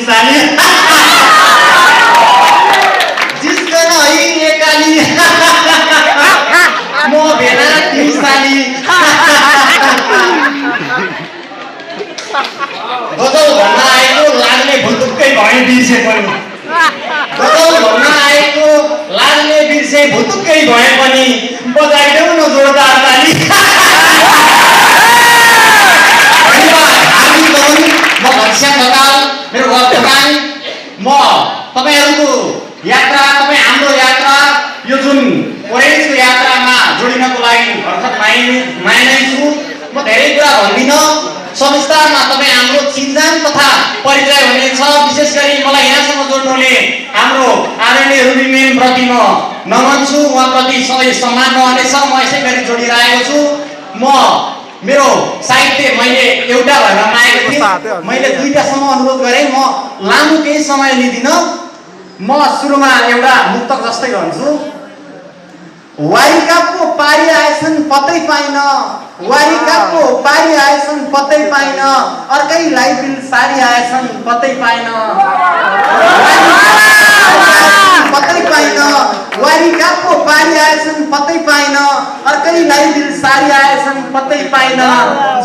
साली जिस्कन है एकाली म भेना तिमी साली गजल भन्न आएको लाग्ने भुतुक्कै भए बिर्से पनि गजल भन्न आएको लाग्ने बिर्से भुतुक्कै भए पनि बजाइदेऊ न जोरदार ताली म घनश्याम ढकाल मेरो घर दोकान म तपाईहरुको यात्रा तपाई हाम्रो यात्रा यो जुन ओरेन्जको यात्रामा जोडिनको लागि अर्थात् माइनै छु म धेरै कुरा भन्दिन संस्थामा तपाई हाम्रो चिन्जान तथा परिचय हुनेछ विशेष गरी मलाई यहाँसम्म जोड्नुले हाम्रो आदरणीय रुबी मेम प्रति म नमन छु उहाँप्रति सबै सम्मान रहनेछ म यसै गरी जोडिरहेको छु म मेरो साहित्य मैले एउटा भएर मागेको थिएँ मैले दुईटासम्म अनुरोध गरेँ म लामो केही समय लिदिन म सुरुमा एउटा मुक्तक जस्तै भन्छु वारिकाको पारी आएछन् पत्तै पाइन वारिकाको पारी आएछन् पत्तै पाइन अर्कैलाई बिल सारी आएछन् पत्तै पाइन पत्तै पाइन वारिकाको पारी आएछन् पत्तै पाइन अर्कैलाई बिल सारी आएछन् पत्तै पाइन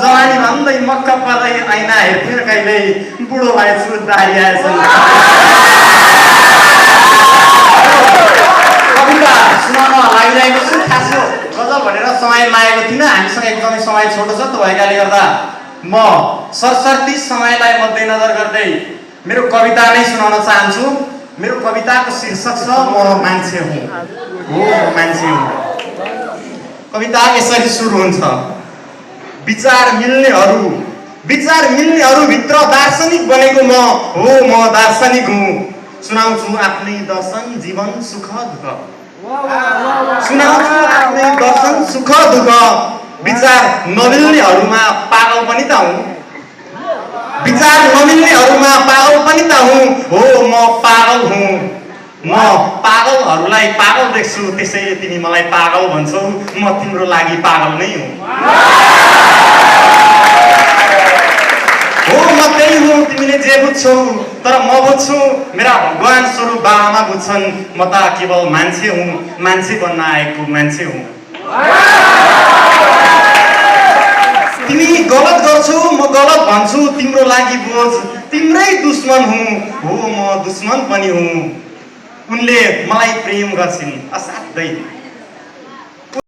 जवानी भन्दै मक्क पर्दै ऐना हेर्थे कहिले बुढो भएछु दारी आएछन् कविता सुनाउन लागिरहेको छु खास यो गजल भनेर समय मागेको थिइनँ हामीसँग एकदमै समय छोटो छ त्यो भएकाले गर्दा म सरसर्ती समयलाई मध्यनजर गर्दै मेरो कविता नै सुनाउन चाहन्छु मेरो कविताको शीर्षक छ म मान्छे हुँ हो म मान्छे हुँ कविता यसरी सुरु हुन्छ विचार मिल्नेहरू भित्र दार्शनिक बनेको म हो म दार्शनिक हुँ सुनाउँछु आफ्नै दर्शन जीवन सुख दुःख सुनाउँछु आफ्नै दर्शन सुख दुःख विचार नमिल्नेहरूमा पागल पनि त हुँ विचार नमिल्नेहरूमा पागल पनि त हुँ हो म पागल हुँ म पागलहरूलाई पागल देख्छु त्यसैले तिमी मलाई पागल भन्छौ म तिम्रो लागि पागल नै हुँ हो म त्यही हुँ तिमीले जे बुझ्छौ तर म बुझ्छु मेरा भगवान स्वरूप बाबामा बुझ्छन् म त केवल मान्छे हुँ मान्छे बन्न आएको मान्छे हुँ तिमी गलत गर्छौ म गलत भन्छु तिम्रो लागि बोझ तिम्रै दुश्मन हुँ हो म दुश्मन पनि हुँ उनले मलाई प्रेम गर्छिन् असाध्यै